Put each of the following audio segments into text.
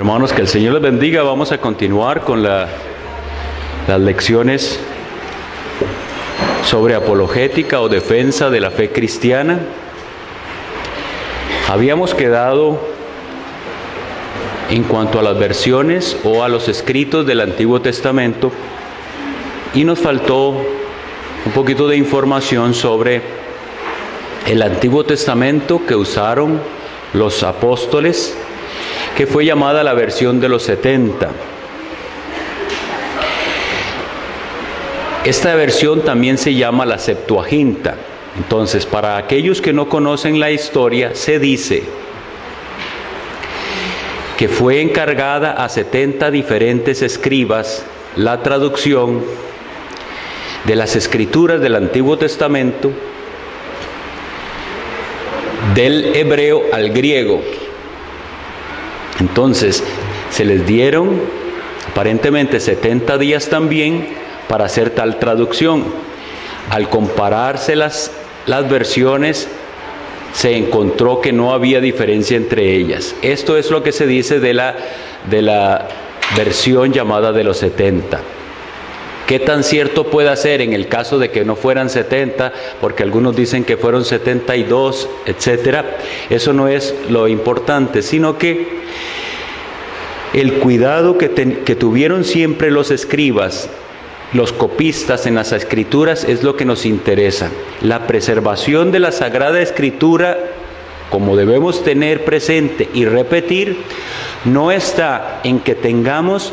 Hermanos, que el Señor les bendiga. Vamos a continuar con las lecciones sobre apologética o defensa de la fe cristiana. Habíamos quedado en cuanto a las versiones o a los escritos del Antiguo Testamento y nos faltó un poquito de información sobre el Antiguo Testamento que usaron los apóstoles, que fue llamada la versión de los 70. Esta versión también se llama la Septuaginta. Entonces, para aquellos que no conocen la historia, se dice que fue encargada a 70 diferentes escribas la traducción de las escrituras del Antiguo Testamento del hebreo al griego. Entonces, se les dieron aparentemente 70 días también para hacer tal traducción. Al compararse las versiones, se encontró que no había diferencia entre ellas. Esto es lo que se dice de la versión llamada de los 70. ¿Qué tan cierto puede ser en el caso de que no fueran 70? Porque algunos dicen que fueron 72, etcétera. Eso no es lo importante, sino que el cuidado que tuvieron siempre los escribas, los copistas en las escrituras, es lo que nos interesa. La preservación de la Sagrada Escritura, como debemos tener presente y repetir, no está en que tengamos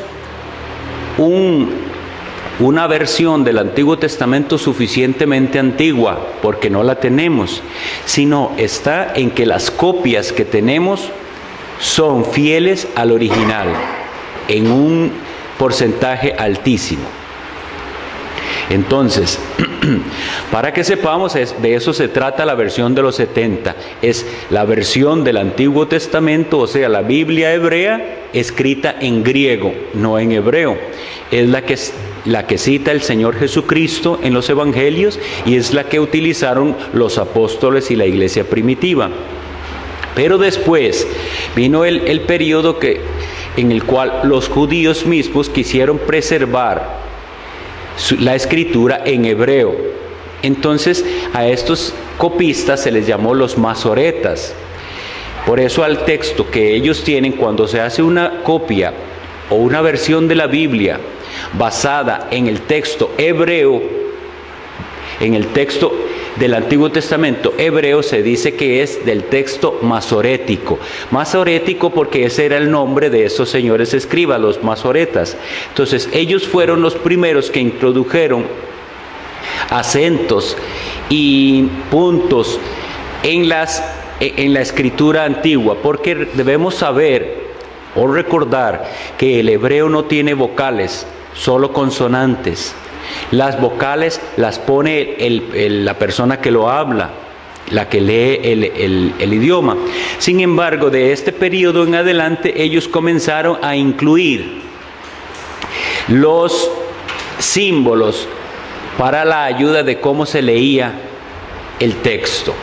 una versión del Antiguo Testamento suficientemente antigua, porque no la tenemos, sino está en que las copias que tenemos son fieles al original, en un porcentaje altísimo. Entonces, para que sepamos, de eso se trata la versión de los 70, es la versión del Antiguo Testamento, o sea, la Biblia hebrea, escrita en griego, no en hebreo. Es la que cita el Señor Jesucristo en los Evangelios y es la que utilizaron los apóstoles y la iglesia primitiva. Pero después vino el periodo en el cual los judíos mismos quisieron preservar la escritura en hebreo. Entonces a estos copistas se les llamó los masoretas. Por eso al texto que ellos tienen, cuando se hace una copia o una versión de la Biblia basada en el texto hebreo, en el texto del Antiguo Testamento hebreo, se dice que es del texto masorético. Masorético porque ese era el nombre de esos señores escribas, los masoretas. Entonces ellos fueron los primeros que introdujeron acentos y puntos en la escritura antigua, porque debemos saber o recordar que el hebreo no tiene vocales, solo consonantes. Las vocales las pone la persona que lo habla, la que lee el idioma. Sin embargo, de este periodo en adelante, ellos comenzaron a incluir los símbolos para la ayuda de cómo se leía el texto.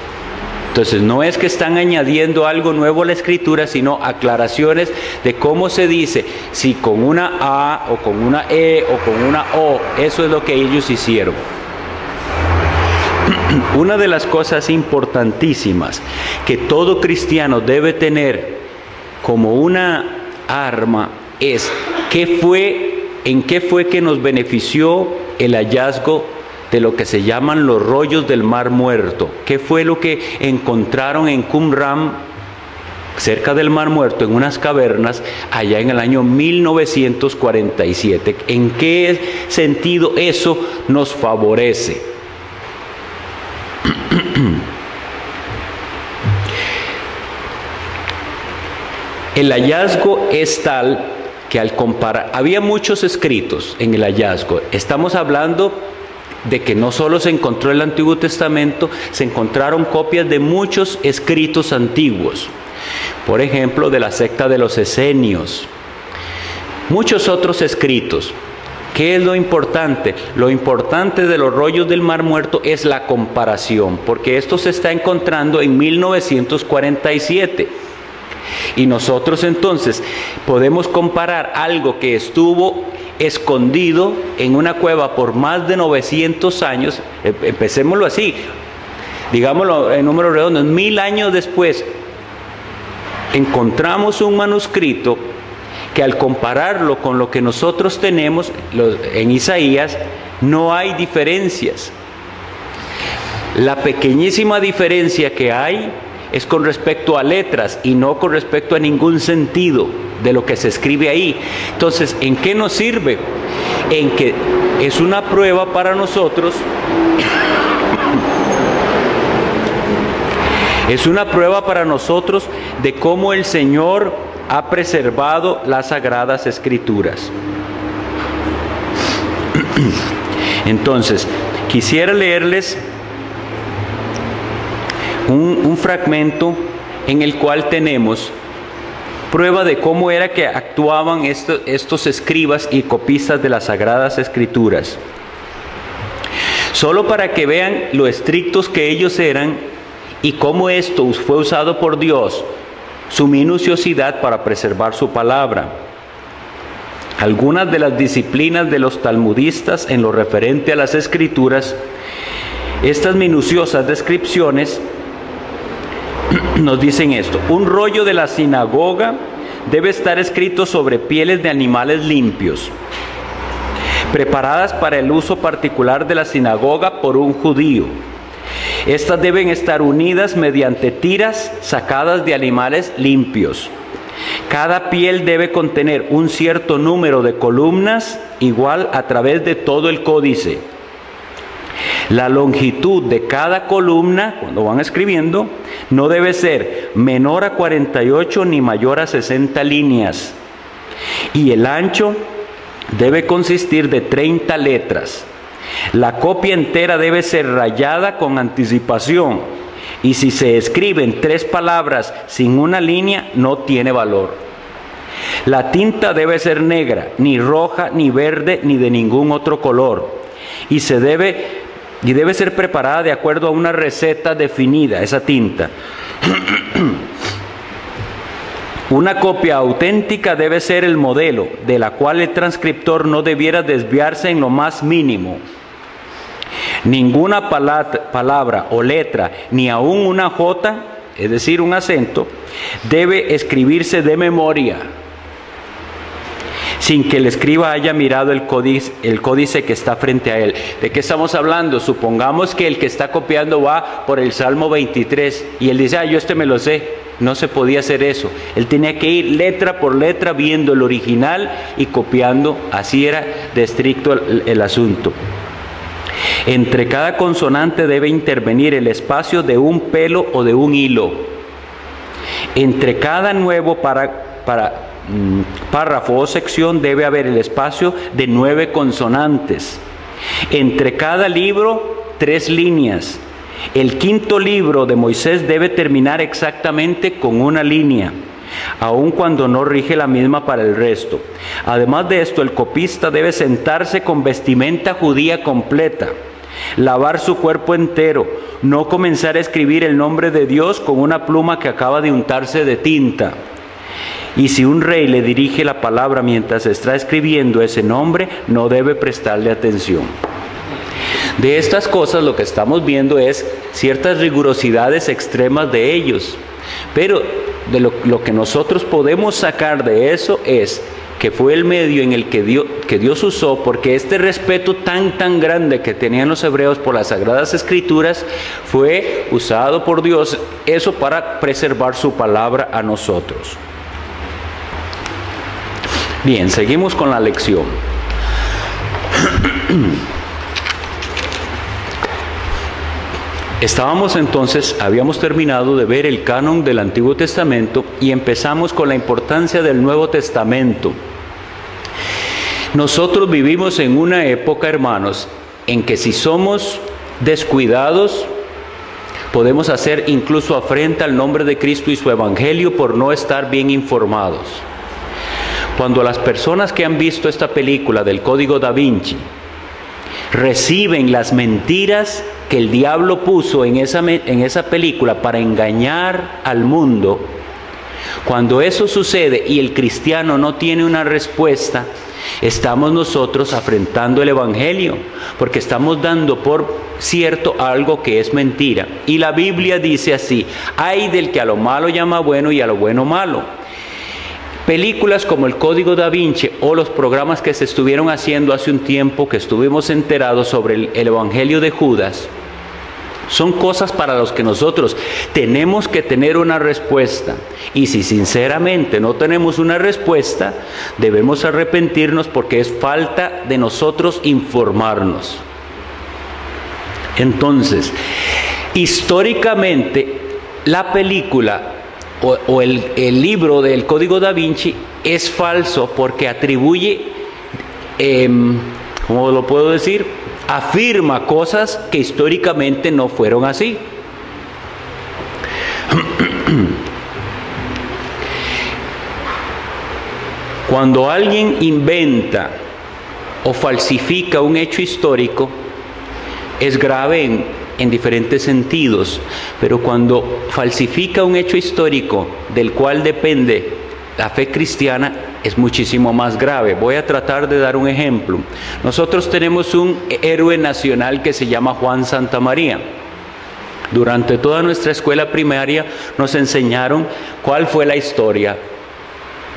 Entonces, no es que están añadiendo algo nuevo a la escritura, sino aclaraciones de cómo se dice, si con una A o con una E o con una O. Eso es lo que ellos hicieron. Una de las cosas importantísimas que todo cristiano debe tener como una arma es en qué fue que nos benefició el hallazgo de lo que se llaman los rollos del Mar Muerto. ¿Qué fue lo que encontraron en Qumran, cerca del Mar Muerto, en unas cavernas, allá en el año 1947? ¿En qué sentido eso nos favorece? El hallazgo es tal que al comparar, había muchos escritos en el hallazgo. Estamos hablando de que no solo se encontró el Antiguo Testamento, se encontraron copias de muchos escritos antiguos. Por ejemplo, de la secta de los esenios. Muchos otros escritos. ¿Qué es lo importante? Lo importante de los rollos del Mar Muerto es la comparación, porque esto se está encontrando en 1947. Y nosotros entonces podemos comparar algo que estuvo escondido en una cueva por más de 900 años, empecémoslo así, digámoslo en números redondos, 1000 años después, encontramos un manuscrito que al compararlo con lo que nosotros tenemos en Isaías, no hay diferencias. La pequeñísima diferencia que hay es con respecto a letras y no con respecto a ningún sentido de lo que se escribe ahí. Entonces, ¿en qué nos sirve? En que es una prueba para nosotros, es una prueba para nosotros de cómo el Señor ha preservado las Sagradas Escrituras. Entonces, quisiera leerles un fragmento en el cual tenemos prueba de cómo era que actuaban estos escribas y copistas de las Sagradas Escrituras. Solo para que vean lo estrictos que ellos eran y cómo esto fue usado por Dios, su minuciosidad para preservar su palabra. Algunas de las disciplinas de los talmudistas en lo referente a las Escrituras, estas minuciosas descripciones nos dicen esto: un rollo de la sinagoga debe estar escrito sobre pieles de animales limpios, preparadas para el uso particular de la sinagoga por un judío. Estas deben estar unidas mediante tiras sacadas de animales limpios. Cada piel debe contener un cierto número de columnas igual a través de todo el códice. La longitud de cada columna, cuando van escribiendo, no debe ser menor a 48 ni mayor a 60 líneas. Y el ancho debe consistir de 30 letras. La copia entera debe ser rayada con anticipación. Y si se escriben 3 palabras sin una línea, no tiene valor. La tinta debe ser negra, ni roja, ni verde, ni de ningún otro color. Y debe ser preparada de acuerdo a una receta definida, esa tinta. Una copia auténtica debe ser el modelo, de la cual el transcriptor no debiera desviarse en lo más mínimo. Ninguna palabra o letra, ni aún una jota, es decir, un acento, debe escribirse de memoria, sin que el escriba haya mirado el códice que está frente a él. ¿De qué estamos hablando? Supongamos que el que está copiando va por el Salmo 23 y él dice: yo me lo sé. No se podía hacer eso. Él tenía que ir letra por letra viendo el original y copiando. Así era de estricto el asunto. Entre cada consonante debe intervenir el espacio de un pelo o de un hilo. Entre cada nuevo párrafo o sección debe haber el espacio de 9 consonantes. Entre cada libro, 3 líneas. El 5.º libro de Moisés debe terminar exactamente con una línea, aun cuando no rige la misma para el resto. Además de esto, el copista debe sentarse con vestimenta judía completa, lavar su cuerpo entero, no comenzar a escribir el nombre de Dios con una pluma que acaba de untarse de tinta. Y si un rey le dirige la palabra mientras está escribiendo ese nombre, no debe prestarle atención. De estas cosas lo que estamos viendo es ciertas rigurosidades extremas de ellos. Pero de lo que nosotros podemos sacar de eso es que fue el medio en el que Dios usó, porque este respeto tan grande que tenían los hebreos por las Sagradas Escrituras fue usado por Dios, eso para preservar su palabra a nosotros. Bien, seguimos con la lección. Habíamos terminado de ver el canon del Antiguo Testamento y empezamos con la importancia del Nuevo Testamento. Nosotros vivimos en una época, hermanos, en que si somos descuidados, podemos hacer incluso afrenta al nombre de Cristo y su Evangelio por no estar bien informados. Cuando las personas que han visto esta película del Código Da Vinci reciben las mentiras que el diablo puso en esa película para engañar al mundo, Cuando eso sucede y el cristiano no tiene una respuesta, estamos nosotros afrentando el Evangelio, porque estamos dando por cierto algo que es mentira. Y la Biblia dice así: ay del que a lo malo llama bueno y a lo bueno malo. Películas como El Código Da Vinci o los programas que se estuvieron haciendo hace un tiempo, que estuvimos enterados sobre el Evangelio de Judas, son cosas para las que nosotros tenemos que tener una respuesta. Y si sinceramente no tenemos una respuesta, debemos arrepentirnos, porque es falta de nosotros informarnos. Entonces, históricamente, la película o el libro del Código Da Vinci es falso, porque atribuye, ¿cómo lo puedo decir?, afirma cosas que históricamente no fueron así. Cuando alguien inventa o falsifica un hecho histórico, es grave en diferentes sentidos, pero cuando falsifica un hecho histórico del cual depende la fe cristiana, es muchísimo más grave. Voy a tratar de dar un ejemplo. Nosotros tenemos un héroe nacional que se llama Juan Santamaría. Durante toda nuestra escuela primaria nos enseñaron cuál fue la historia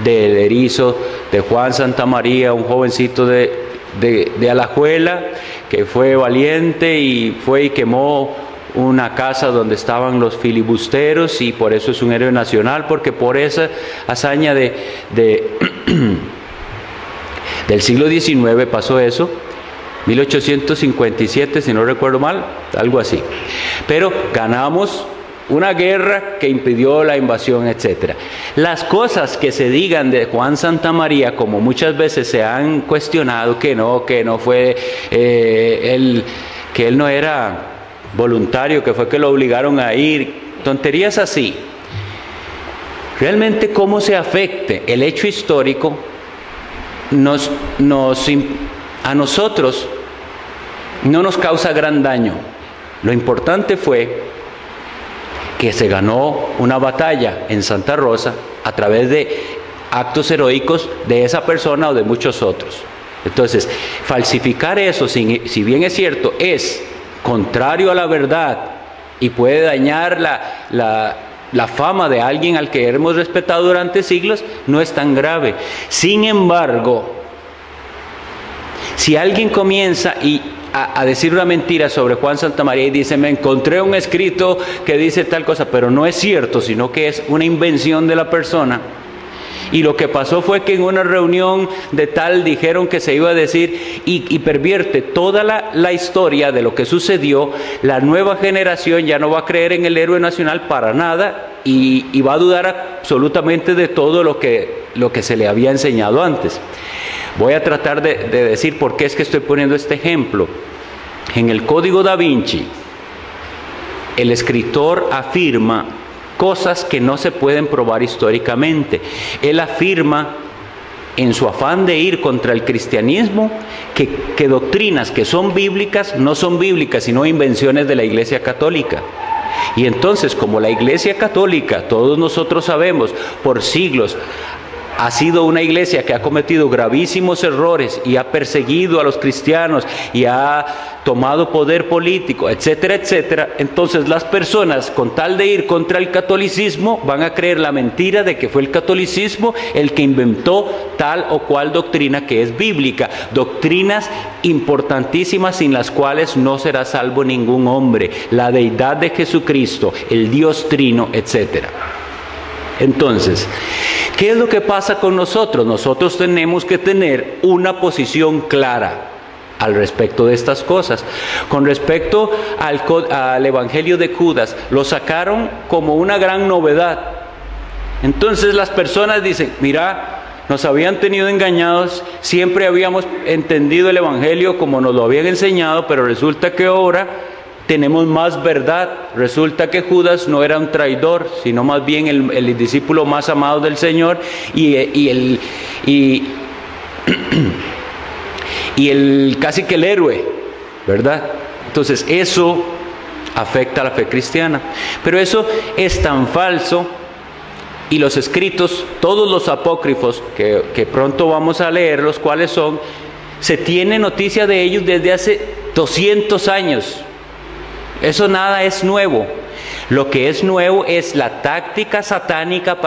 del erizo de Juan Santamaría, un jovencito de Alajuela que fue valiente y fue y quemó una casa donde estaban los filibusteros, y por eso es un héroe nacional, porque por esa hazaña del siglo XIX pasó eso, 1857 si no recuerdo mal, algo así. Pero ganamos una guerra que impidió la invasión, etc. Las cosas que se digan de Juan Santamaría, como muchas veces se han cuestionado, que no fue que él no era voluntario, que fue que lo obligaron a ir, tonterías así. Realmente, cómo se afecte el hecho histórico a nosotros no nos causa gran daño. Lo importante fue que se ganó una batalla en Santa Rosa a través de actos heroicos de esa persona o de muchos otros. Entonces, falsificar eso, si bien es cierto, es contrario a la verdad y puede dañar la fama de alguien al que hemos respetado durante siglos, no es tan grave. Sin embargo, si alguien comienza a decir una mentira sobre Juan Santamaría y dice: me encontré un escrito que dice tal cosa, pero no es cierto, sino que es una invención de la persona, y lo que pasó fue que en una reunión de tal dijeron que se iba a decir, y pervierte toda la historia de lo que sucedió, la nueva generación ya no va a creer en el héroe nacional para nada, y va a dudar absolutamente de todo lo que se le había enseñado antes. Voy a tratar de decir por qué es que estoy poniendo este ejemplo. En el Código Da Vinci, el escritor afirma cosas que no se pueden probar históricamente. Él afirma, en su afán de ir contra el cristianismo, que doctrinas que son bíblicas no son bíblicas, sino invenciones de la Iglesia Católica. Y entonces, como la Iglesia Católica, todos nosotros sabemos, por siglos ha sido una iglesia que ha cometido gravísimos errores y ha perseguido a los cristianos y ha tomado poder político, etcétera, etcétera, entonces las personas, con tal de ir contra el catolicismo, van a creer la mentira de que fue el catolicismo el que inventó tal o cual doctrina que es bíblica, doctrinas importantísimas sin las cuales no será salvo ningún hombre, la deidad de Jesucristo, el Dios trino, etcétera. Entonces, ¿qué es lo que pasa con nosotros? Nosotros tenemos que tener una posición clara al respecto de estas cosas. Con respecto al Evangelio de Judas, lo sacaron como una gran novedad. Entonces las personas dicen: mira, nos habían tenido engañados, siempre habíamos entendido el Evangelio como nos lo habían enseñado, pero resulta que ahora tenemos más verdad. Resulta que Judas no era un traidor, sino más bien el discípulo más amado del Señor y casi que el héroe, ¿verdad? Entonces eso afecta a la fe cristiana. Pero eso es tan falso y los escritos, todos los apócrifos, que pronto vamos a leer, los cuales son, se tiene noticia de ellos desde hace 200 años. Eso nada es nuevo. Lo que es nuevo es la táctica satánica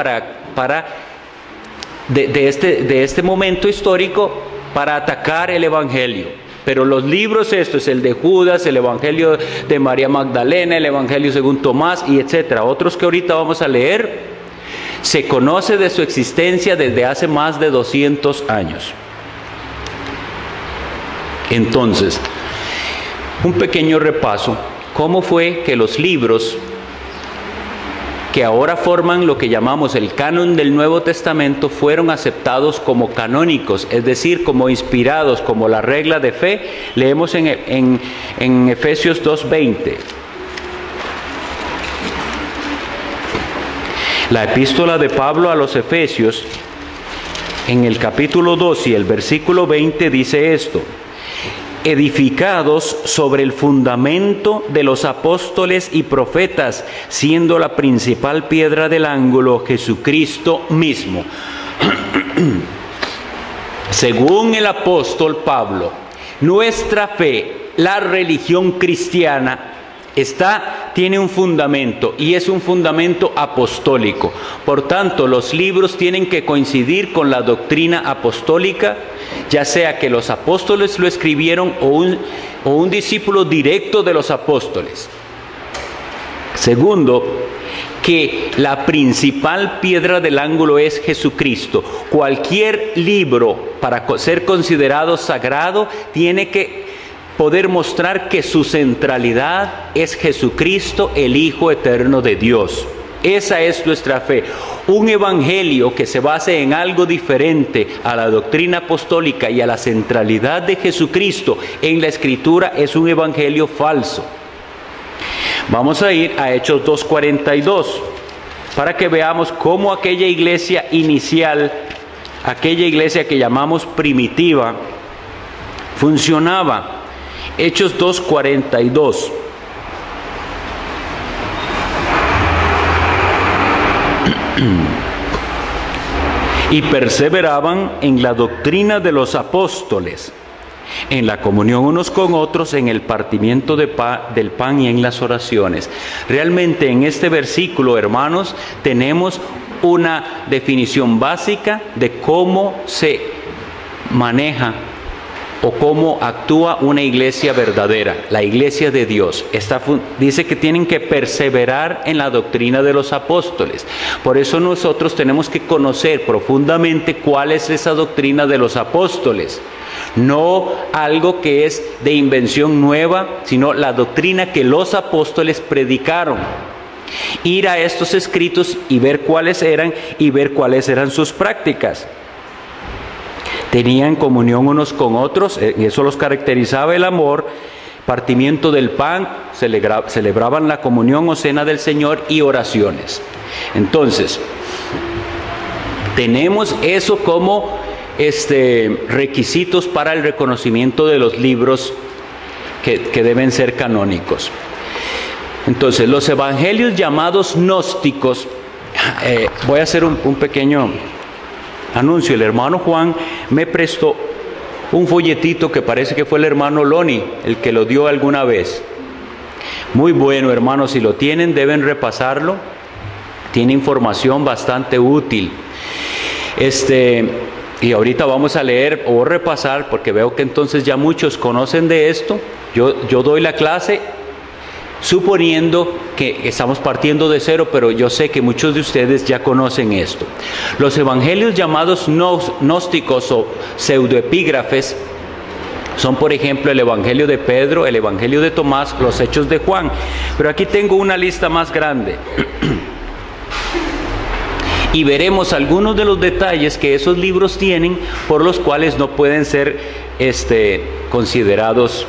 de este momento histórico para atacar el Evangelio. Pero los libros estos, el de Judas, el Evangelio de María Magdalena, el Evangelio según Tomás y etcétera, otros que ahorita vamos a leer, se conoce de su existencia desde hace más de 200 años. Entonces, un pequeño repaso. ¿Cómo fue que los libros que ahora forman lo que llamamos el canon del Nuevo Testamento fueron aceptados como canónicos, es decir, como inspirados, como la regla de fe? Leemos en Efesios 2:20. La epístola de Pablo a los Efesios, en el capítulo 2 y el versículo 20, dice esto: edificados sobre el fundamento de los apóstoles y profetas, siendo la principal piedra del ángulo Jesucristo mismo. Según el apóstol Pablo, nuestra fe, la religión cristiana, tiene un fundamento, y es un fundamento apostólico. Por tanto, los libros tienen que coincidir con la doctrina apostólica, ya sea que los apóstoles lo escribieron o un discípulo directo de los apóstoles. Segundo, que la principal piedra del ángulo es Jesucristo. Cualquier libro, para ser considerado sagrado, tiene que poder mostrar que su centralidad es Jesucristo, el Hijo eterno de Dios. Esa es nuestra fe. Un evangelio que se base en algo diferente a la doctrina apostólica y a la centralidad de Jesucristo en la Escritura es un evangelio falso. Vamos a ir a Hechos 2:42 para que veamos cómo aquella iglesia inicial, aquella iglesia que llamamos primitiva, funcionaba. Hechos 2:42. Y perseveraban en la doctrina de los apóstoles, en la comunión unos con otros, en el partimiento del pan y en las oraciones. Realmente en este versículo, hermanos, tenemos una definición básica de cómo se maneja o cómo actúa una iglesia verdadera, la iglesia de Dios. Dice que tienen que perseverar en la doctrina de los apóstoles. Por eso nosotros tenemos que conocer profundamente cuál es esa doctrina de los apóstoles. No algo que es de invención nueva, sino la doctrina que los apóstoles predicaron. Ir a estos escritos y ver cuáles eran sus prácticas. Tenían comunión unos con otros, y eso los caracterizaba el amor, partimiento del pan, celebraban la comunión o cena del Señor y oraciones. Entonces, tenemos eso como requisitos para el reconocimiento de los libros que deben ser canónicos. Entonces, los evangelios llamados gnósticos, voy a hacer un pequeño anuncio. El hermano Juan me prestó un folletito que parece que fue el hermano Loni el que lo dio alguna vez. Muy bueno, hermanos, si lo tienen deben repasarlo. Tiene información bastante útil. Y ahorita vamos a leer o repasar, porque veo que entonces ya muchos conocen de esto. Yo doy la clase suponiendo que estamos partiendo de cero, pero yo sé que muchos de ustedes ya conocen esto. Los evangelios llamados gnósticos o pseudoepígrafes son, por ejemplo, el evangelio de Pedro, el evangelio de Tomás, los hechos de Juan. Pero aquí tengo una lista más grande. Y veremos algunos de los detalles que esos libros tienen por los cuales no pueden ser considerados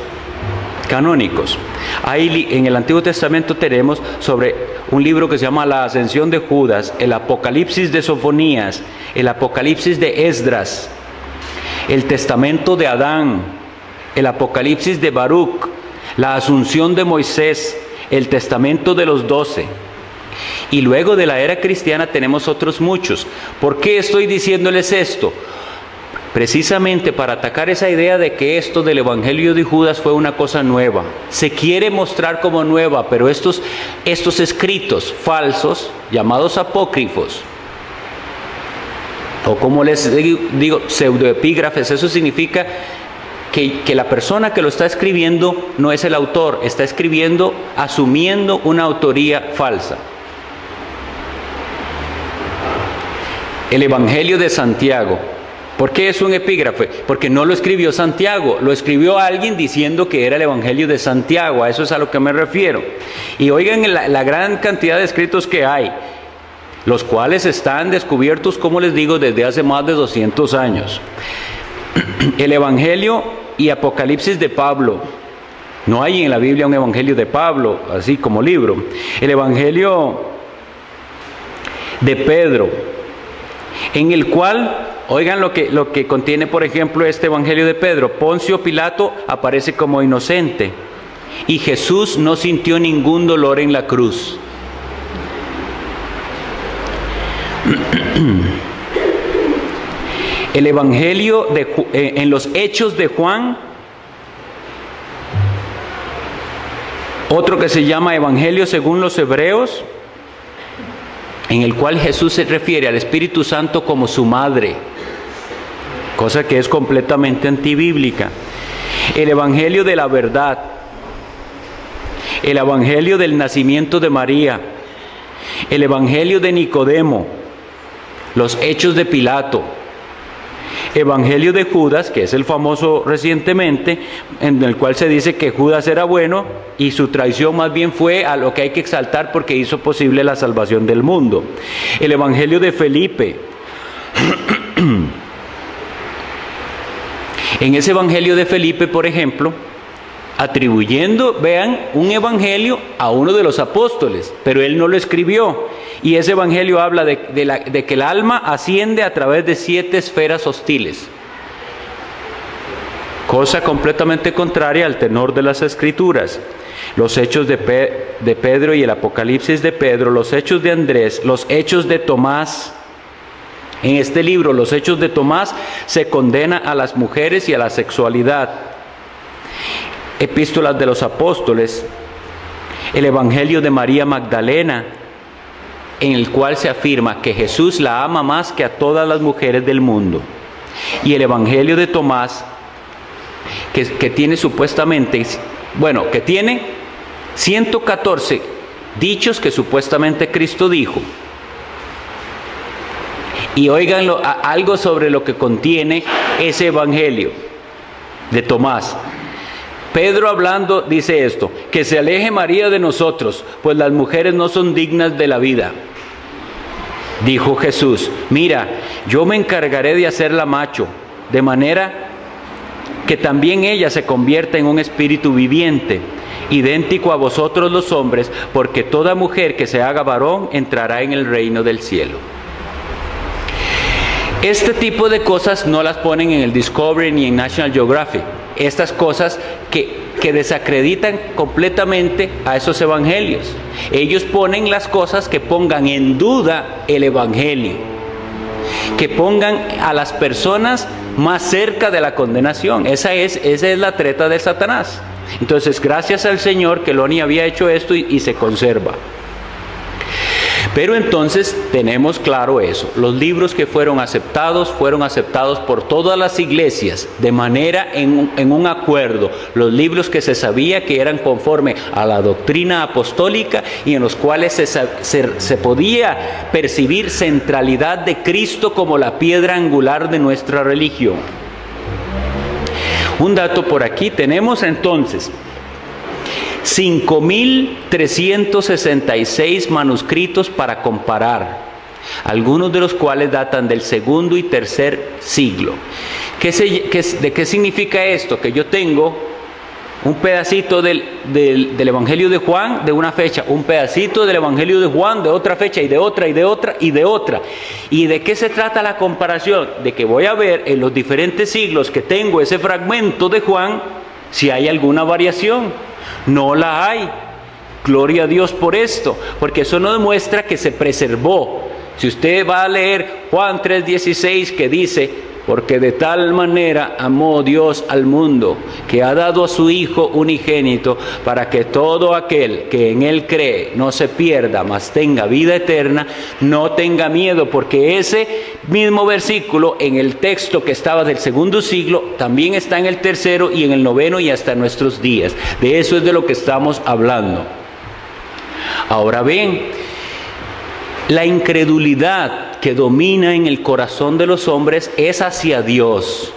canónicos. Ahí en el Antiguo Testamento tenemos sobre un libro que se llama La Ascensión de Judas, el Apocalipsis de Sofonías, el Apocalipsis de Esdras, el Testamento de Adán, el Apocalipsis de Baruch, la Asunción de Moisés, el Testamento de los 12. Y luego de la era cristiana tenemos otros muchos. ¿Por qué estoy diciéndoles esto? Precisamente para atacar esa idea de que esto del Evangelio de Judas fue una cosa nueva. Se quiere mostrar como nueva, pero estos escritos falsos, llamados apócrifos, o como les digo, pseudoepígrafes, eso significa que la persona que lo está escribiendo no es el autor, está escribiendo asumiendo una autoría falsa. El Evangelio de Santiago. ¿Por qué es un epígrafe? Porque no lo escribió Santiago, lo escribió alguien diciendo que era el Evangelio de Santiago, a eso es a lo que me refiero. Y oigan la gran cantidad de escritos que hay, los cuales están descubiertos, como les digo, desde hace más de 200 años. El Evangelio y Apocalipsis de Pablo. No hay en la Biblia un Evangelio de Pablo, así como libro. El Evangelio de Pedro, en el cual... Oigan lo que contiene, por ejemplo, este Evangelio de Pedro. Poncio Pilato aparece como inocente y Jesús no sintió ningún dolor en la cruz. El Evangelio en los Hechos de Juan, otro que se llama Evangelio según los Hebreos, en el cual Jesús se refiere al Espíritu Santo como su madre, cosa que es completamente antibíblica. El Evangelio de la verdad, el Evangelio del nacimiento de María, el Evangelio de Nicodemo, los Hechos de Pilato, Evangelio de Judas, que es el famoso recientemente, en el cual se dice que Judas era bueno y su traición más bien fue a lo que hay que exaltar porque hizo posible la salvación del mundo. El Evangelio de Felipe. En ese Evangelio de Felipe, por ejemplo, atribuyendo, vean, un evangelio a uno de los apóstoles, pero él no lo escribió. Y ese evangelio habla de que el alma asciende a través de 7 esferas hostiles. Cosa completamente contraria al tenor de las Escrituras. Los Hechos de Pedro y el Apocalipsis de Pedro, los Hechos de Andrés, los Hechos de Tomás. En este libro, los Hechos de Tomás, se condena a las mujeres y a la sexualidad. Epístolas de los Apóstoles, el Evangelio de María Magdalena, en el cual se afirma que Jesús la ama más que a todas las mujeres del mundo. Y el Evangelio de Tomás, que tiene supuestamente, que tiene 114 dichos que supuestamente Cristo dijo. Y óiganlo, algo sobre lo que contiene ese Evangelio de Tomás. Pedro hablando dice esto: que se aleje María de nosotros, pues las mujeres no son dignas de la vida. Dijo Jesús: mira, yo me encargaré de hacerla macho, de manera que también ella se convierta en un espíritu viviente, idéntico a vosotros los hombres, porque toda mujer que se haga varón entrará en el reino del cielo. Este tipo de cosas no las ponen en el Discovery ni en National Geographic. Estas cosas que desacreditan completamente a esos evangelios. Ellos ponen las cosas que pongan en duda el evangelio, que pongan a las personas más cerca de la condenación. Esa es la treta de Satanás. Entonces, gracias al Señor que Lonnie había hecho esto y se conserva. Pero entonces tenemos claro eso. Los libros que fueron aceptados por todas las iglesias de manera en un acuerdo. Los libros que se sabía que eran conforme a la doctrina apostólica y en los cuales se podía percibir centralidad de Cristo como la piedra angular de nuestra religión. Un dato por aquí, tenemos entonces 5.366 manuscritos para comparar, algunos de los cuales datan del segundo y tercer siglo. ¿De qué significa esto? Que yo tengo un pedacito del Evangelio de Juan de una fecha, un pedacito del Evangelio de Juan de otra fecha y de otra y de otra y de otra. ¿Y de qué se trata la comparación? De que voy a ver en los diferentes siglos que tengo ese fragmento de Juan si hay alguna variación. No la hay. Gloria a Dios por esto, porque eso nos demuestra que se preservó. Si usted va a leer Juan 3:16, que dice: porque de tal manera amó Dios al mundo, que ha dado a su Hijo unigénito, para que todo aquel que en Él cree no se pierda, mas tenga vida eterna. No tenga miedo, porque ese mismo versículo en el texto que estaba del segundo siglo, también está en el tercero y en el noveno y hasta nuestros días. De eso es de lo que estamos hablando. Ahora bien, la incredulidad que domina en el corazón de los hombres es hacia Dios.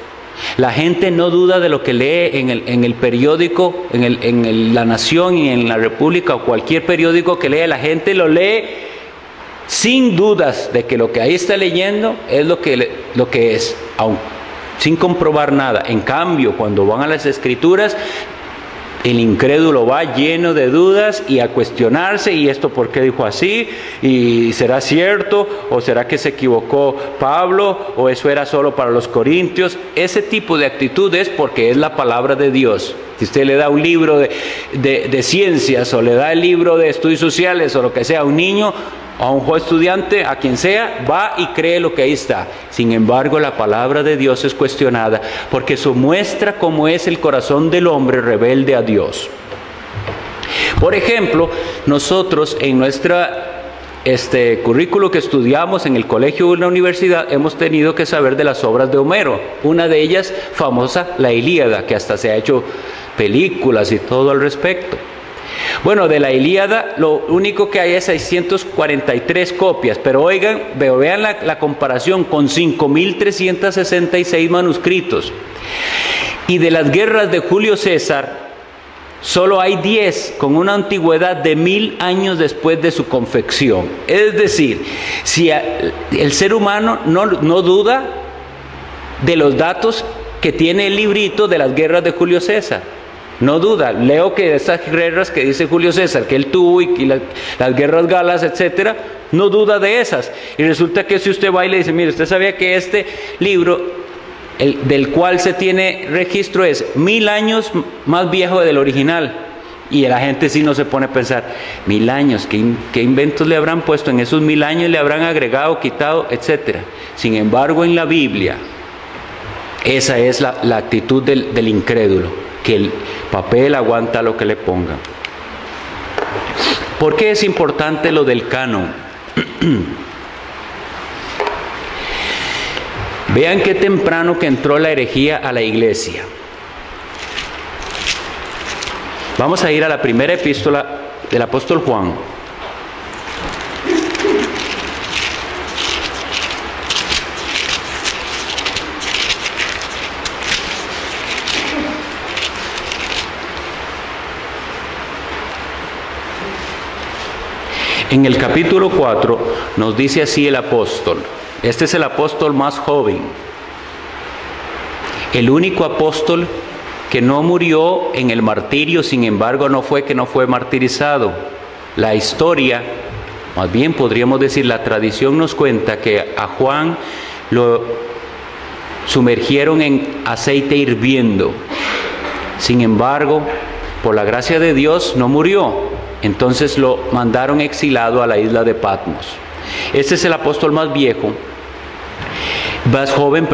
La gente no duda de lo que lee en el periódico, en La Nación y en La República, o cualquier periódico que lee. La gente lo lee sin dudas de que lo que ahí está leyendo es lo que es, aun sin comprobar nada. En cambio, cuando van a las Escrituras, el incrédulo va lleno de dudas y a cuestionarse: ¿y esto por qué dijo así? ¿Y será cierto? ¿O será que se equivocó Pablo? ¿O eso era solo para los corintios? Ese tipo de actitud es porque es la palabra de Dios. Si usted le da un libro de ciencias, o le da el libro de estudios sociales, o lo que sea, a un niño, a un joven estudiante, a quien sea, va y cree lo que ahí está. Sin embargo, la palabra de Dios es cuestionada, porque eso muestra cómo es el corazón del hombre rebelde a Dios. Por ejemplo, nosotros en nuestra currículo que estudiamos en el colegio o en la universidad, hemos tenido que saber de las obras de Homero. Una de ellas famosa, la Ilíada, que hasta se ha hecho películas y todo al respecto. Bueno, de la Ilíada lo único que hay es 643 copias, pero vean la comparación con 5.366 manuscritos. Y de las guerras de Julio César, solo hay 10 con una antigüedad de 1000 años después de su confección. Es decir, si el ser humano no duda de los datos que tiene el librito de las guerras de Julio César. No duda, leo que esas guerras que dice Julio César que él tuvo y las guerras galas, etcétera, no duda de esas. Y resulta que si usted va y le dice: mire, usted sabía que este libro, del cual se tiene registro, es 1000 años más viejo del original. Y la gente sí no se pone a pensar: 1000 años, ¿qué inventos le habrán puesto en esos 1000 años? Le habrán agregado, quitado, etcétera. Sin embargo, en la Biblia, esa es la actitud del incrédulo, que el papel aguanta lo que le pongan. ¿Por qué es importante lo del canon? Vean qué temprano que entró la herejía a la iglesia. Vamos a ir a la primera epístola del apóstol Juan. En el capítulo 4 nos dice así el apóstol. Este es el apóstol más joven, el único apóstol que no murió en el martirio. Sin embargo, no fue martirizado. La historia, más bien podríamos decir la tradición, nos cuenta que a Juan lo sumergieron en aceite hirviendo. Sin embargo, por la gracia de Dios no murió. Entonces lo mandaron exilado a la isla de Patmos. Este es el apóstol más joven,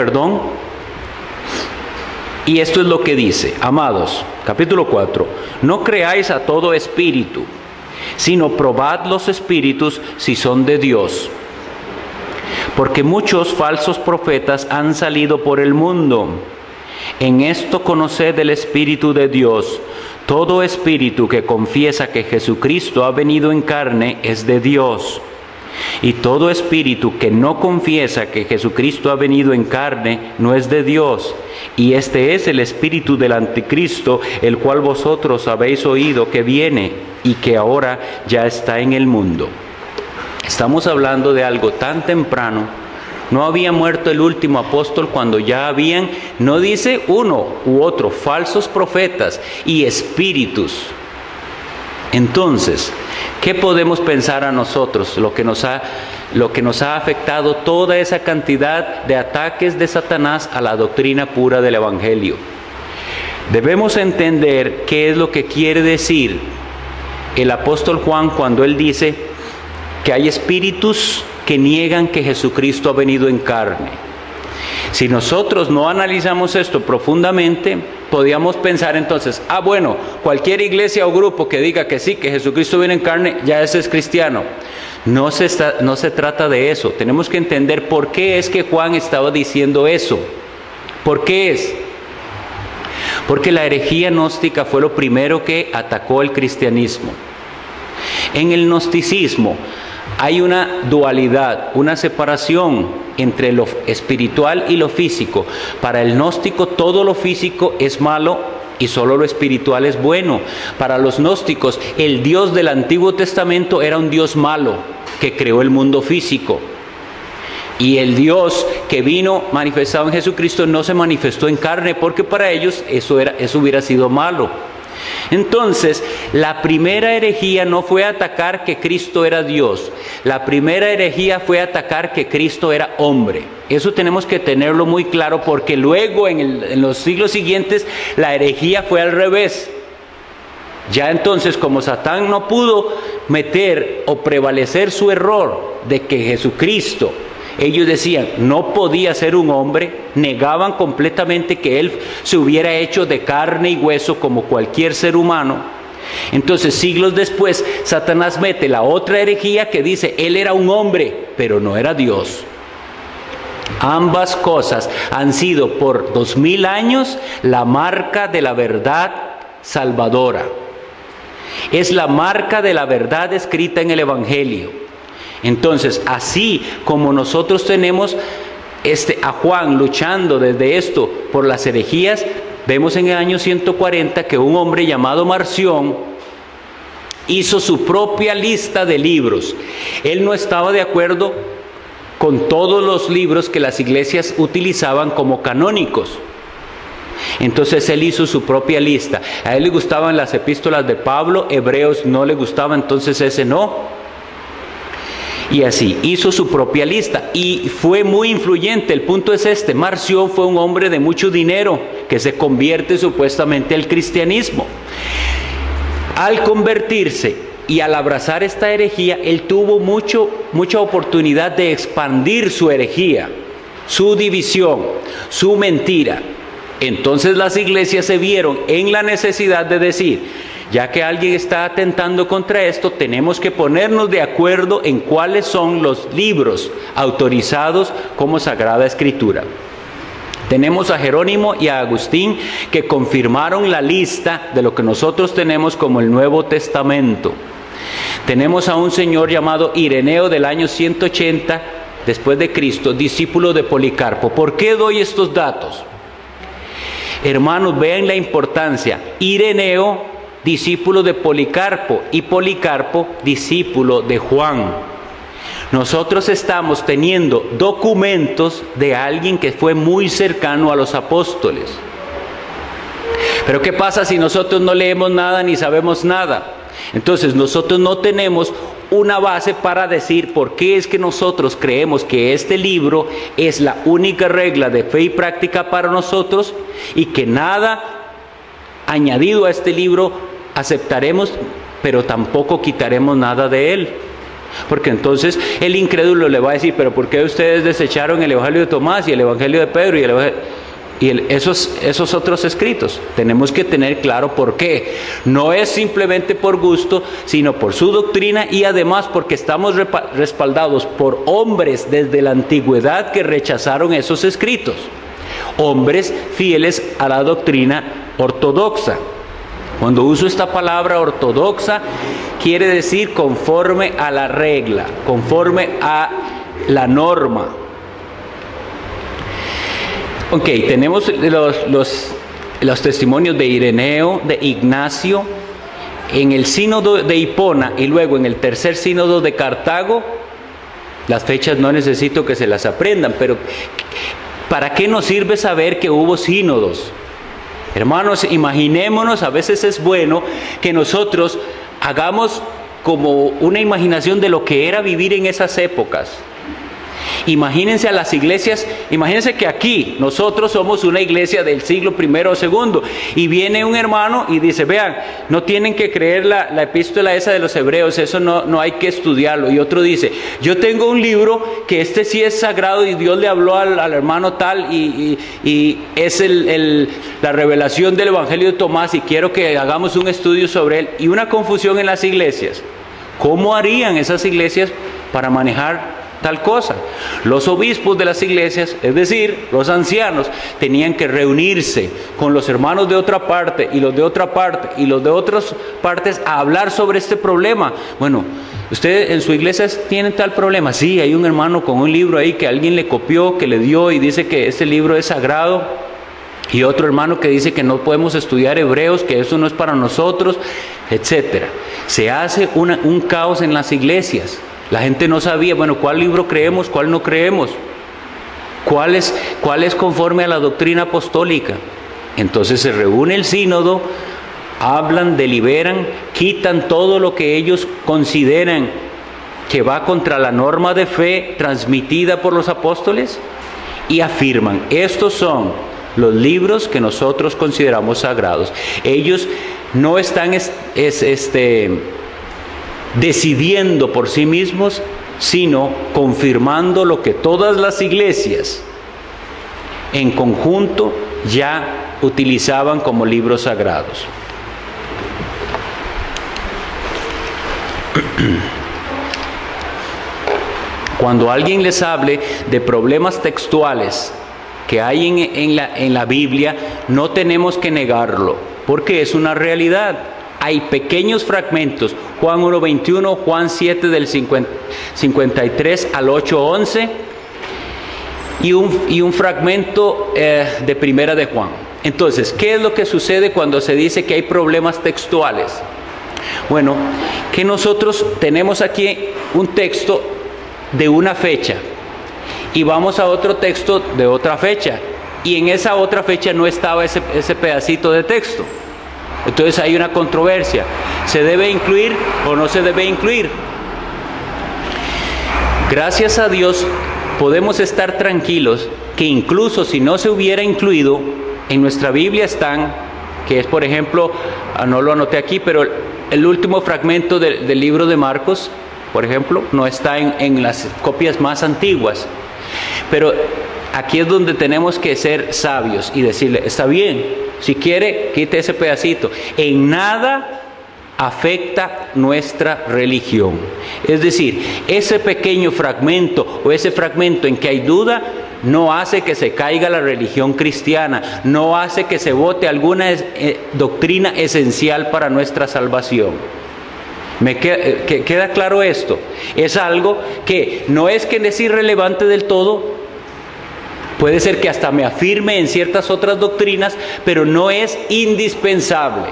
y esto es lo que dice: amados, capítulo 4, no creáis a todo espíritu, sino probad los espíritus si son de Dios, porque muchos falsos profetas han salido por el mundo. En esto conoced el Espíritu de Dios. Todo espíritu que confiesa que Jesucristo ha venido en carne es de Dios. Y todo espíritu que no confiesa que Jesucristo ha venido en carne no es de Dios. Y este es el espíritu del anticristo, el cual vosotros habéis oído que viene y que ahora ya está en el mundo. Estamos hablando de algo tan temprano. No había muerto el último apóstol cuando ya habían, no dice uno u otro, falsos profetas y espíritus. Entonces, ¿qué podemos pensar a nosotros? Lo que nos ha afectado toda esa cantidad de ataques de Satanás a la doctrina pura del Evangelio. Debemos entender qué es lo que quiere decir el apóstol Juan cuando él dice que hay espíritus que niegan que Jesucristo ha venido en carne. Si nosotros no analizamos esto profundamente, podríamos pensar entonces, bueno, cualquier iglesia o grupo que diga que sí, que Jesucristo viene en carne, ya ese es cristiano. No se trata de eso. Tenemos que entender por qué es que Juan estaba diciendo eso. ¿Por qué es? Porque la herejía gnóstica fue lo primero que atacó el cristianismo. En el gnosticismo hay una dualidad, una separación entre lo espiritual y lo físico. Para el gnóstico todo lo físico es malo y solo lo espiritual es bueno. Para los gnósticos el Dios del Antiguo Testamento era un Dios malo que creó el mundo físico. Y el Dios que vino manifestado en Jesucristo no se manifestó en carne, porque para ellos eso hubiera sido malo. Entonces, la primera herejía no fue atacar que Cristo era Dios. La primera herejía fue atacar que Cristo era hombre. Eso tenemos que tenerlo muy claro, porque luego en los siglos siguientes la herejía fue al revés. Ya entonces, como Satán no pudo meter o prevalecer su error de que Jesucristo, ellos decían, no podía ser un hombre, negaban completamente que Él se hubiera hecho de carne y hueso como cualquier ser humano. Entonces, siglos después, Satanás mete la otra herejía que dice, Él era un hombre, pero no era Dios. Ambas cosas han sido por 2000 años la marca de la verdad salvadora. Es la marca de la verdad escrita en el Evangelio. Entonces, así como nosotros tenemos a Juan luchando desde esto por las herejías, vemos en el año 140 que un hombre llamado Marción hizo su propia lista de libros. Él no estaba de acuerdo con todos los libros que las iglesias utilizaban como canónicos. Entonces él hizo su propia lista. A él le gustaban las epístolas de Pablo, Hebreos no le gustaba, entonces ese no. Y así, hizo su propia lista y fue muy influyente. El punto es este: Marción fue un hombre de mucho dinero que se convierte supuestamente al cristianismo. Al convertirse y al abrazar esta herejía, él tuvo mucha oportunidad de expandir su herejía, su división, su mentira. Entonces las iglesias se vieron en la necesidad de decir, ya que alguien está atentando contra esto, tenemos que ponernos de acuerdo en cuáles son los libros autorizados como Sagrada Escritura. Tenemos a Jerónimo y a Agustín que confirmaron la lista de lo que nosotros tenemos como el Nuevo Testamento. Tenemos a un señor llamado Ireneo del año 180 después de Cristo, discípulo de Policarpo. ¿Por qué doy estos datos? Hermanos, vean la importancia. Ireneo, discípulo de Policarpo, y Policarpo, discípulo de Juan. Nosotros estamos teniendo documentos de alguien que fue muy cercano a los apóstoles. Pero ¿qué pasa si nosotros no leemos nada ni sabemos nada? Entonces nosotros no tenemos una base para decir por qué es que nosotros creemos que este libro es la única regla de fe y práctica para nosotros y que nada añadido a este libro aceptaremos, pero tampoco quitaremos nada de él. Porque entonces el incrédulo le va a decir, pero ¿por qué ustedes desecharon el Evangelio de Tomás y el Evangelio de Pedro y esos otros escritos? Tenemos que tener claro por qué. No es simplemente por gusto, sino por su doctrina y además porque estamos respaldados por hombres desde la antigüedad que rechazaron esos escritos. Hombres fieles a la doctrina ortodoxa. Cuando uso esta palabra ortodoxa, quiere decir conforme a la regla, conforme a la norma. Ok, tenemos los testimonios de Ireneo, de Ignacio, en el sínodo de Hipona y luego en el tercer sínodo de Cartago. Las fechas no necesito que se las aprendan, pero ¿para qué nos sirve saber que hubo sínodos? Hermanos, imaginémonos, a veces es bueno que nosotros hagamos como una imaginación de lo que era vivir en esas épocas. Imagínense a las iglesias, imagínense que aquí nosotros somos una iglesia del siglo I o segundo y viene un hermano y dice, vean, no tienen que creer la epístola esa de los hebreos, eso no hay que estudiarlo. Y otro dice, yo tengo un libro que este sí es sagrado y Dios le habló al hermano tal y es la revelación del Evangelio de Tomás y quiero que hagamos un estudio sobre él. Y una confusión en las iglesias. ¿Cómo harían esas iglesias para manejar tal cosa? Los obispos de las iglesias, es decir, los ancianos, tenían que reunirse con los hermanos de otra parte y los de otra parte y los de otras partes a hablar sobre este problema. Bueno, ¿ustedes en su iglesia tienen tal problema? Sí, hay un hermano con un libro ahí que alguien le copió, que le dio y dice que este libro es sagrado. Y otro hermano que dice que no podemos estudiar hebreos, que eso no es para nosotros, etcétera. Se hace un caos en las iglesias. La gente no sabía, bueno, ¿cuál libro creemos, cuál no creemos? ¿Cuál es conforme a la doctrina apostólica? Entonces se reúne el sínodo, hablan, deliberan, quitan todo lo que ellos consideran que va contra la norma de fe transmitida por los apóstoles y afirman, estos son los libros que nosotros consideramos sagrados. Ellos no están decidiendo por sí mismos, sino confirmando lo que todas las iglesias en conjunto ya utilizaban como libros sagrados. Cuando alguien les hable de problemas textuales que hay en la Biblia, no tenemos que negarlo, porque es una realidad. Hay pequeños fragmentos, Juan 1:21, Juan 7 del 53 al 8:11 y un fragmento de Primera de Juan. Entonces, ¿qué es lo que sucede cuando se dice que hay problemas textuales? Bueno, que nosotros tenemos aquí un texto de una fecha y vamos a otro texto de otra fecha y en esa otra fecha no estaba ese pedacito de texto. Entonces hay una controversia, ¿se debe incluir o no se debe incluir? Gracias a Dios podemos estar tranquilos que incluso si no se hubiera incluido, en nuestra Biblia están, que es por ejemplo, no lo anoté aquí, pero el último fragmento del libro de Marcos, por ejemplo, no está en las copias más antiguas. Pero aquí es donde tenemos que ser sabios y decirle, está bien, si quiere, quite ese pedacito. En nada afecta nuestra religión. Es decir, ese pequeño fragmento o ese fragmento en que hay duda, no hace que se caiga la religión cristiana, no hace que se vote alguna doctrina esencial para nuestra salvación. ¿Queda claro esto? Es algo que no es que es irrelevante del todo, puede ser que hasta me afirme en ciertas otras doctrinas, pero no es indispensable.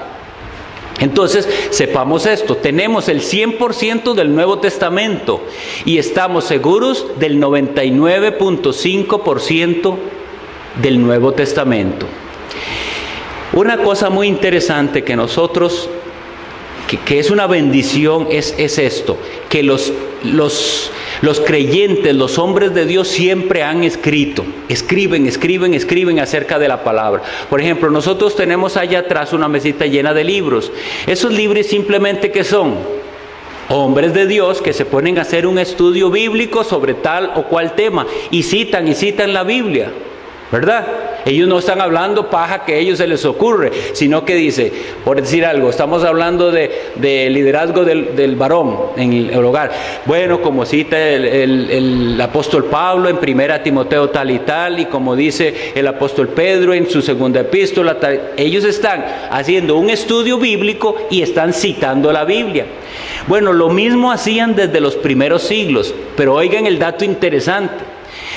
Entonces, sepamos esto, tenemos el 100% del Nuevo Testamento y estamos seguros del 99.5% del Nuevo Testamento. Una cosa muy interesante que nosotros, que es una bendición, es esto, que los creyentes, los hombres de Dios siempre han escrito, escriben acerca de la palabra. Por ejemplo, nosotros tenemos allá atrás una mesita llena de libros. Esos libros simplemente, ¿qué son? Hombres de Dios que se ponen a hacer un estudio bíblico sobre tal o cual tema y citan la Biblia, ¿verdad? Ellos no están hablando paja que a ellos se les ocurre, sino que dice, por decir algo, estamos hablando de liderazgo del varón en el hogar. Bueno, como cita el apóstol Pablo en 1 Timoteo tal y tal, y como dice el apóstol Pedro en su segunda epístola, tal. Ellos están haciendo un estudio bíblico y están citando la Biblia. Bueno, lo mismo hacían desde los primeros siglos, pero oigan el dato interesante.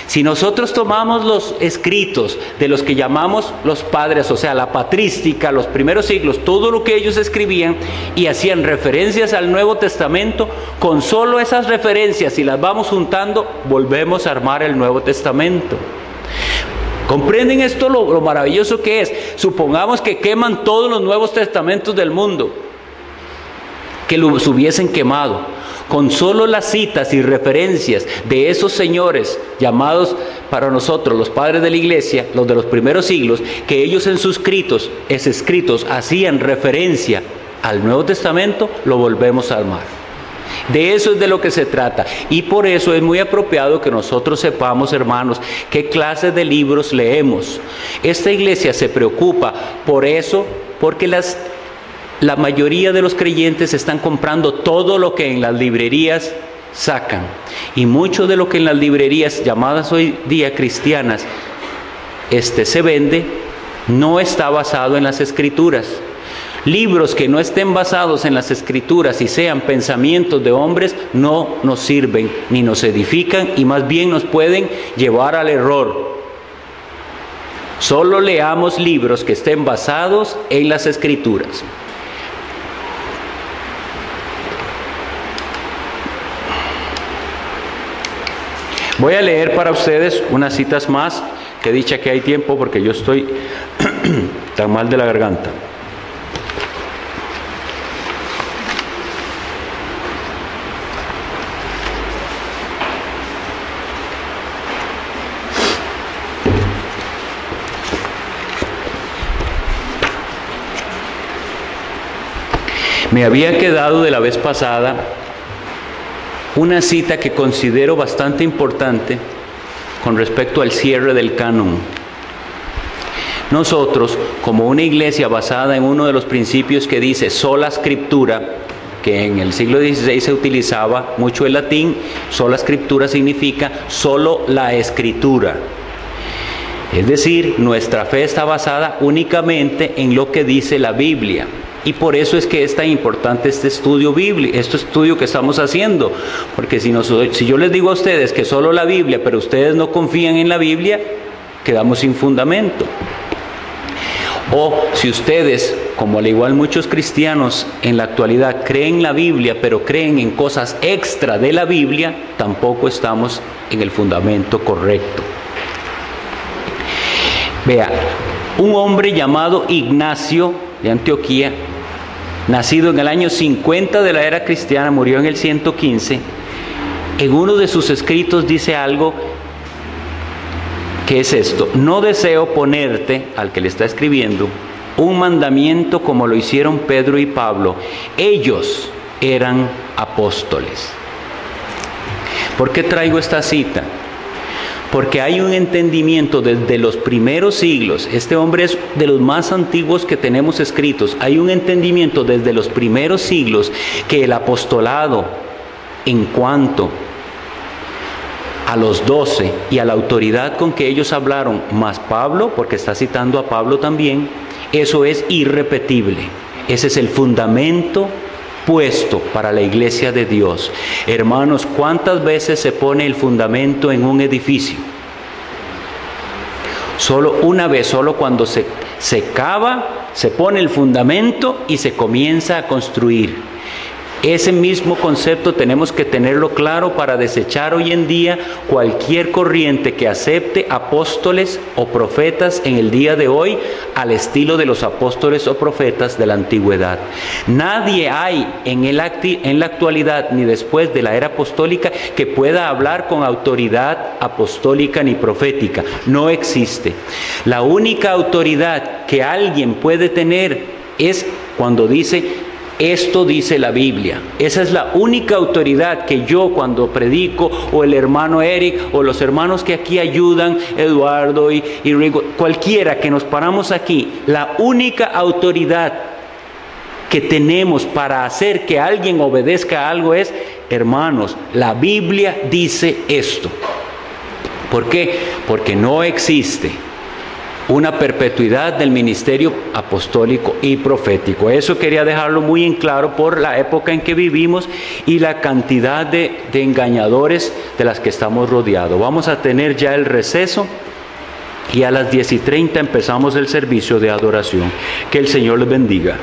Si nosotros tomamos los escritos de los que llamamos los padres, o sea, la patrística, los primeros siglos, todo lo que ellos escribían y hacían referencias al Nuevo Testamento, con solo esas referencias, si las vamos juntando, volvemos a armar el Nuevo Testamento. ¿Comprenden esto lo maravilloso que es? Supongamos que queman todos los Nuevos Testamentos del mundo. que los hubiesen quemado. Con solo las citas y referencias de esos señores llamados para nosotros los padres de la iglesia, los de los primeros siglos, que ellos en sus escritos hacían referencia al Nuevo Testamento, lo volvemos a armar. De eso es de lo que se trata, y por eso es muy apropiado que nosotros sepamos, hermanos, qué clases de libros leemos. Esta iglesia se preocupa por eso, porque la mayoría de los creyentes están comprando todo lo que en las librerías sacan, y mucho de lo que en las librerías llamadas hoy día cristianas se vende no está basado en las Escrituras. Libros que no estén basados en las Escrituras y sean pensamientos de hombres no nos sirven ni nos edifican, y más bien nos pueden llevar al error. Solo leamos libros que estén basados en las Escrituras. Voy a leer para ustedes unas citas más, que dicha que hay tiempo porque yo estoy tan mal de la garganta. Me había quedado de la vez pasada una cita que considero bastante importante con respecto al cierre del canon. Nosotros, como una iglesia basada en uno de los principios que dice sola scriptura, que en el siglo XVI se utilizaba mucho el latín, sola scriptura significa solo la escritura. Es decir, nuestra fe está basada únicamente en lo que dice la Biblia. Y por eso es que es tan importante este estudio bíblico, este estudio que estamos haciendo. Porque si yo les digo a ustedes que solo la Biblia, pero ustedes no confían en la Biblia, quedamos sin fundamento. O si ustedes, como al igual muchos cristianos en la actualidad, creen en la Biblia, pero creen en cosas extra de la Biblia, tampoco estamos en el fundamento correcto. Vea, un hombre llamado Ignacio de Antioquía, nacido en el año 50 de la era cristiana, murió en el 115, en uno de sus escritos dice algo que es esto: no deseo ponerte, al que le está escribiendo, un mandamiento como lo hicieron Pedro y Pablo. Ellos eran apóstoles. ¿Por qué traigo esta cita? Porque hay un entendimiento desde los primeros siglos. Este hombre es de los más antiguos que tenemos escritos. Hay un entendimiento desde los primeros siglos que el apostolado, en cuanto a los 12 y a la autoridad con que ellos hablaron, más Pablo, porque está citando a Pablo también, eso es irrepetible. Ese es el fundamento puesto para la iglesia de Dios. Hermanos, ¿cuántas veces se pone el fundamento en un edificio? Solo una vez, solo cuando se cava, se pone el fundamento y se comienza a construir. Ese mismo concepto tenemos que tenerlo claro para desechar hoy en día cualquier corriente que acepte apóstoles o profetas en el día de hoy al estilo de los apóstoles o profetas de la antigüedad. Nadie hay en la actualidad ni después de la era apostólica que pueda hablar con autoridad apostólica ni profética. No existe. La única autoridad que alguien puede tener es cuando dice: esto dice la Biblia. Esa es la única autoridad que yo, cuando predico, o el hermano Eric, o los hermanos que aquí ayudan, Eduardo y Rigo, cualquiera que nos paramos aquí, la única autoridad que tenemos para hacer que alguien obedezca a algo es: hermanos, la Biblia dice esto. ¿Por qué? Porque no existe una perpetuidad del ministerio apostólico y profético. Eso quería dejarlo muy en claro por la época en que vivimos y la cantidad de engañadores de las que estamos rodeados. Vamos a tener ya el receso y a las 10:30 empezamos el servicio de adoración. Que el Señor les bendiga.